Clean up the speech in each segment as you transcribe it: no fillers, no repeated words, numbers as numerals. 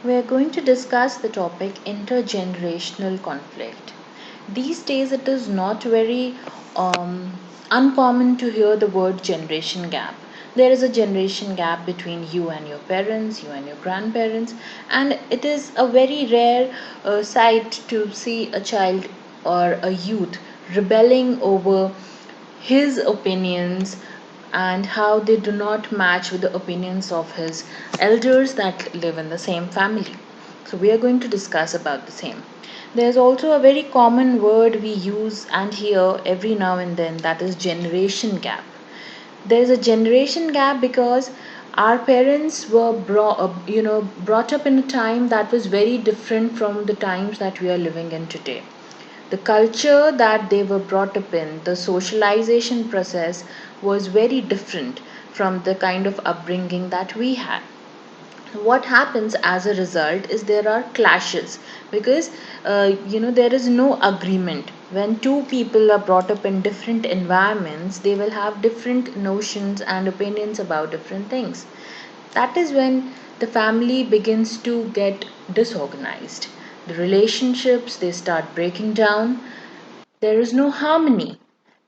We are going to discuss the topic intergenerational conflict. These days, it is not very uncommon to hear the word generation gap. There is a generation gap between you and your parents, you and your grandparents, and it is a very rare sight to see a child or a youth rebelling over his opinions and how they do not match with the opinions of his elders that live in the same family. So we are going to discuss about the same. There's also a very common word we use and hear every now and then, that is generation gap. There's a generation gap because our parents were brought up in a time that was very different from the times that we are living in today. The culture that they were brought up in, the socialization process was very different from the kind of upbringing that we had. What happens as a result is there are clashes because there is no agreement. When two people are brought up in different environments, they will have different notions and opinions about different things. That is when the family begins to get disorganized. The relationships, they start breaking down. There is no harmony.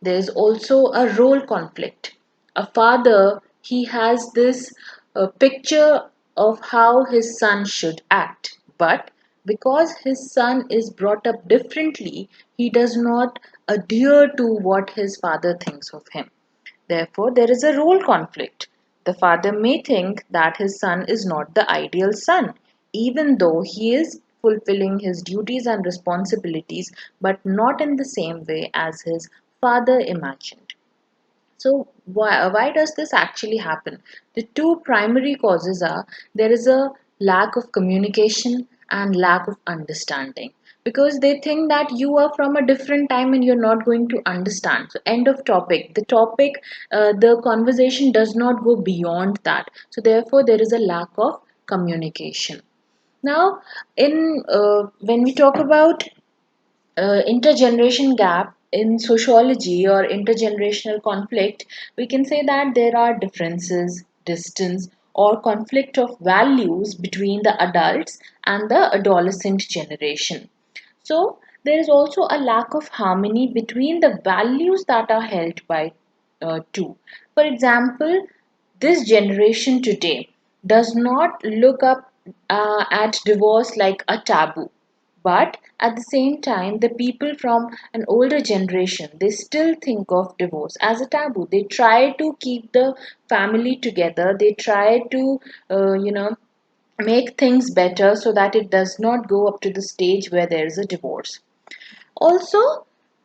There is also a role conflict. A father, he has this picture of how his son should act, but because his son is brought up differently, he does not adhere to what his father thinks of him. Therefore, there is a role conflict. The father may think that his son is not the ideal son, even though he is fulfilling his duties and responsibilities, but not in the same way as his father imagined. So, why does this actually happen? The two primary causes are there is a lack of communication and lack of understanding, because they think that you are from a different time and you're not going to understand. So, end of topic. The conversation does not go beyond that. So, therefore, there is a lack of communication. Now, in when we talk about intergeneration gap in sociology or intergenerational conflict, we can say that there are differences, distance, or conflict of values between the adults and the adolescent generation. So, there is also a lack of harmony between the values that are held by two. For example, this generation today does not look up at divorce like a taboo, but at the same time, the people from an older generation, they still think of divorce as a taboo. They try to keep the family together. They try to make things better so that it does not go up to the stage where there is a divorce. Also,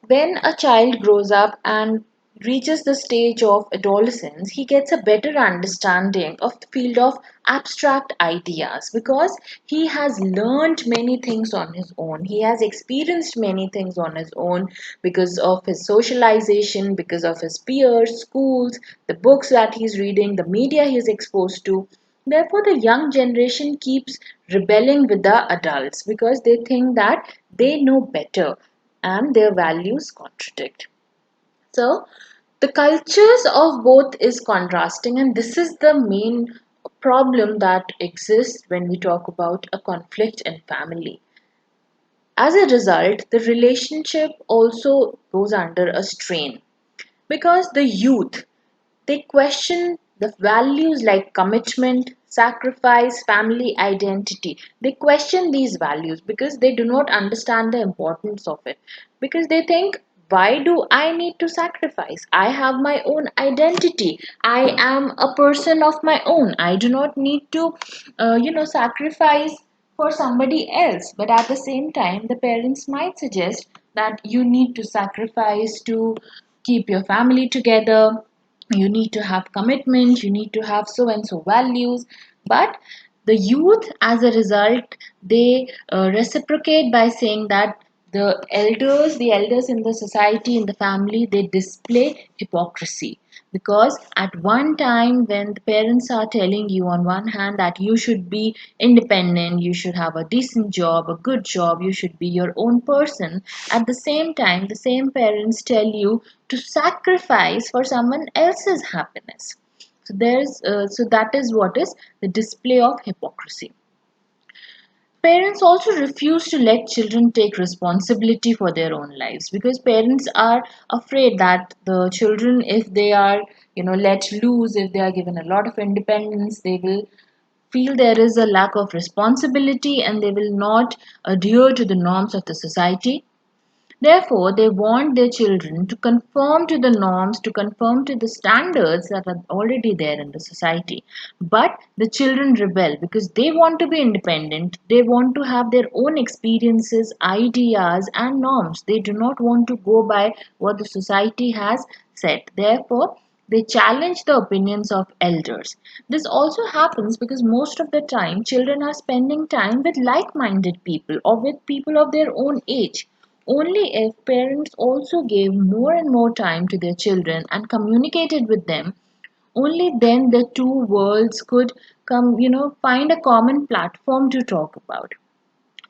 when a child grows up and reaches the stage of adolescence, he gets a better understanding of the field of abstract ideas because he has learned many things on his own. He has experienced many things on his own because of his socialization, because of his peers, schools, the books that he's reading, the media he's exposed to. Therefore, the young generation keeps rebelling with the adults because they think that they know better and their values contradict. So, the cultures of both is contrasting, and this is the main problem that exists when we talk about a conflict in family. As a result, the relationship also goes under a strain because the youth, they question the values like commitment, sacrifice, family identity. They question these values because they do not understand the importance of it. Because they think, why do I need to sacrifice? I have my own identity. I am a person of my own. I do not need to, sacrifice for somebody else. But at the same time, the parents might suggest that you need to sacrifice to keep your family together, you need to have commitment, you need to have so and so values. But the youth, as a result, they reciprocate by saying that the elders in the society, in the family, they display hypocrisy, because at one time when the parents are telling you on one hand that you should be independent, you should have a decent job, a good job, you should be your own person, at the same time the same parents tell you to sacrifice for someone else's happiness. So that is what is the display of hypocrisy. Parents also refuse to let children take responsibility for their own lives because parents are afraid that the children, if they are, let loose, if they are given a lot of independence, they will feel there is a lack of responsibility and they will not adhere to the norms of the society. Therefore, they want their children to conform to the norms, to conform to the standards that are already there in the society. But the children rebel because they want to be independent, they want to have their own experiences, ideas, and norms. They do not want to go by what the society has set. Therefore, they challenge the opinions of elders. This also happens because most of the time children are spending time with like minded people or with people of their own age. Only if parents also gave more and more time to their children and communicated with them, only then the two worlds could find a common platform to talk about.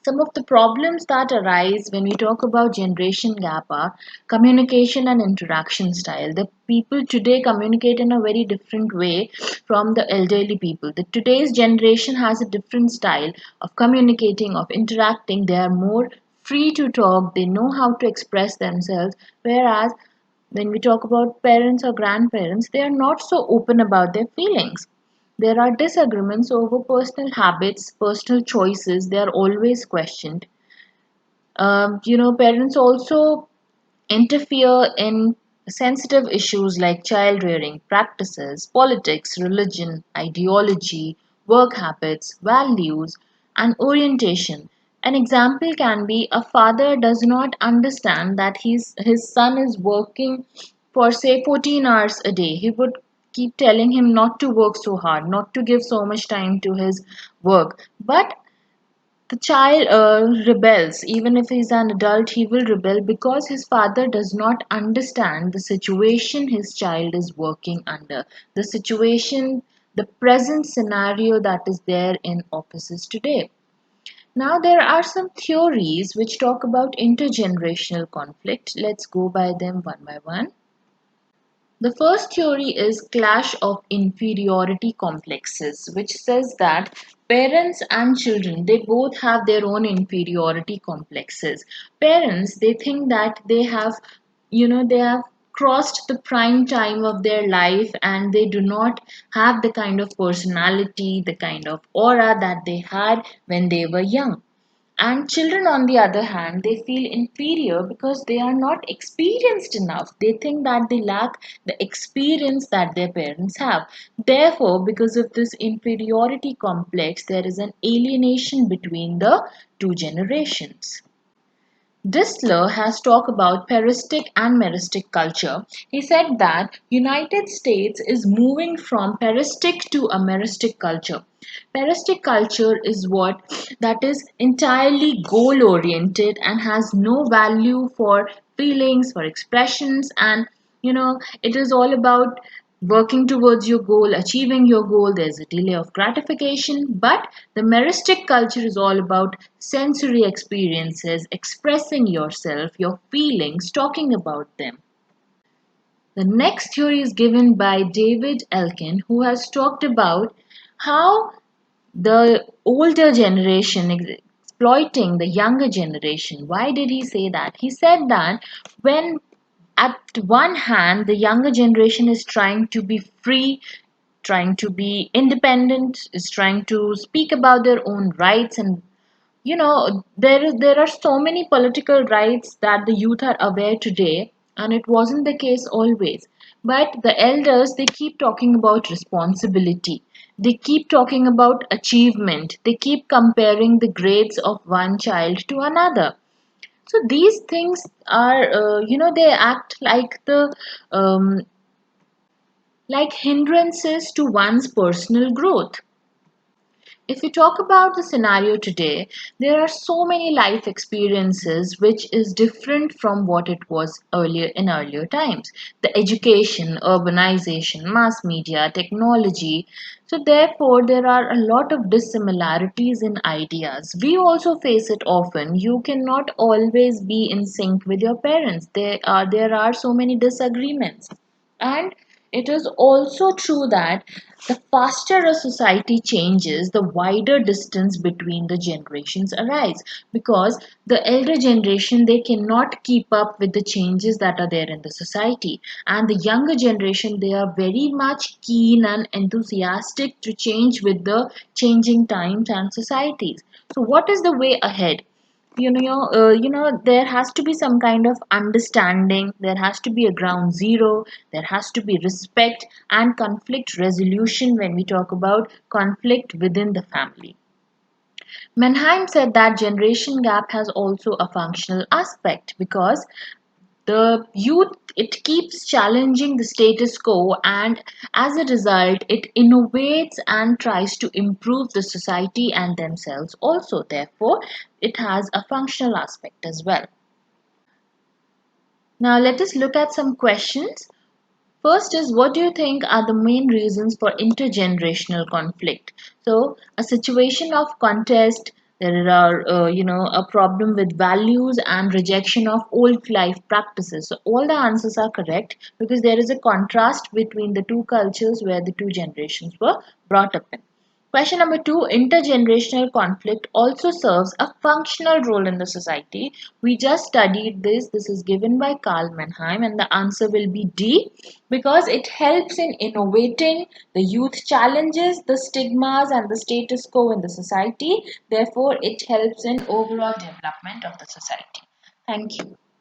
Some of the problems that arise when we talk about generation gap are communication and interaction style. The people today communicate in a very different way from the elderly people. The today's generation has a different style of communicating, of interacting. They are more free to talk, they know how to express themselves, whereas when we talk about parents or grandparents, they are not so open about their feelings. There are disagreements over personal habits, personal choices, they are always questioned. Parents also interfere in sensitive issues like child rearing practices, politics, religion, ideology, work habits, values, and orientation. An example can be a father does not understand that his son is working for say 14 hours a day. He would keep telling him not to work so hard, not to give so much time to his work. But the child rebels. Even if he's an adult, he will rebel because his father does not understand the situation his child is working under, the situation, the present scenario that is there in offices today. Now, there are some theories which talk about intergenerational conflict. Let's go by them one by one. The first theory is clash of inferiority complexes, which says that parents and children they both have their own inferiority complexes. Parents they think that they have crossed the prime time of their life and they do not have the kind of personality, the kind of aura that they had when they were young. And children, on the other hand, they feel inferior because they are not experienced enough. They think that they lack the experience that their parents have. Therefore, because of this inferiority complex, there is an alienation between the two generations. Distler has talked about peristic and meristic culture. He said that United States is moving from peristic to a meristic culture. Peristic culture is what that is entirely goal oriented and has no value for feelings, for expressions, and it is all about working towards your goal, achieving your goal. There's a delay of gratification, but the meristic culture is all about sensory experiences, expressing yourself, your feelings, talking about them. The next theory is given by David Elkin, who has talked about how the older generation exploiting the younger generation. Why did he say that? He said that when at one hand the younger generation is trying to be free, trying to be independent, is trying to speak about their own rights, and there are so many political rights that the youth are aware today, and it wasn't the case always. But the elders they keep talking about responsibility, they keep talking about achievement, they keep comparing the grades of one child to another. So these things are they act um, like hindrances to one's personal growth. If we talk about the scenario today, there are so many life experiences which is different from what it was earlier in earlier times. The education, urbanization, mass media, technology. So therefore there are a lot of dissimilarities in ideas. We also face it often. You cannot always be in sync with your parents. There are so many disagreements. And it is also true that the faster a society changes, the wider distance between the generations arise, because the elder generation, they cannot keep up with the changes that are there in the society, and the younger generation, they are very much keen and enthusiastic to change with the changing times and societies. So what is the way ahead? There has to be some kind of understanding, there has to be a ground zero, there has to be respect and conflict resolution when we talk about conflict within the family. Mannheim said that generation gap has also a functional aspect, because the youth, it keeps challenging the status quo, and as a result it innovates and tries to improve the society and themselves also. Therefore it has a functional aspect as well. Now let us look at some questions. First is, what do you think are the main reasons for intergenerational conflict? So, a situation of contest, there are, a problem with values and rejection of old life practices. So, all the answers are correct because there is a contrast between the two cultures where the two generations were brought up in. Question number two, intergenerational conflict also serves a functional role in the society. We just studied this. This is given by Karl Mannheim, and the answer will be D, because it helps in innovating. The youth challenges the stigmas and the status quo in the society. Therefore, it helps in overall development of the society. Thank you.